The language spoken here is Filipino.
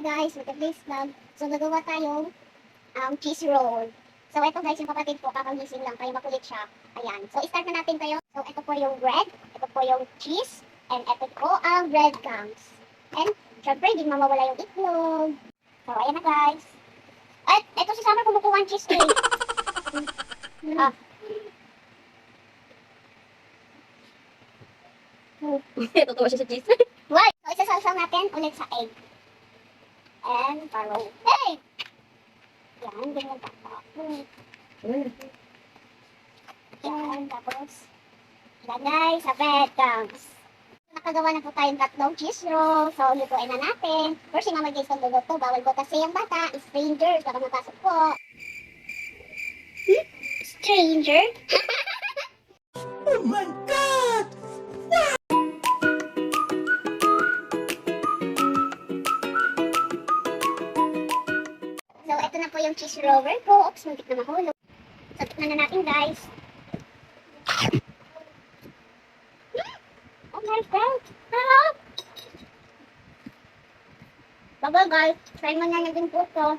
guys, with today's vlog. So gagawa tayong cheese roll. So ito guys, yung kapatid ko, kakagising lang, kaya makulit siya. Ayan. So start na natin tayo. So ito po yung bread, ito po yung cheese, and ito po ang breadcrumbs. And syempre, hindi mawawala yung itlog. So ayan na guys. At ito si Summer kumukuha ng cheese cake. Ah. Totoo siya sa cheese. Right. So isasalsaw natin ulit sa egg. And paro. Hey! Yan, ganyan tapos. Yan, tapos ilagay sa breadcrumbs. Nakagawa na po tayong tatlong cheese roll. So, lutuin na natin. First, yung mga guys kung luluto, bawal po kasi yung bata, stranger, baka mapasok po. Stranger? Oh my God! So, ito na po yung cheese roller ko. Oops, muntik na mahulog. So, tikman na natin, guys. Oh my God! Sarap! Baba, guys. Try mo na naging puto.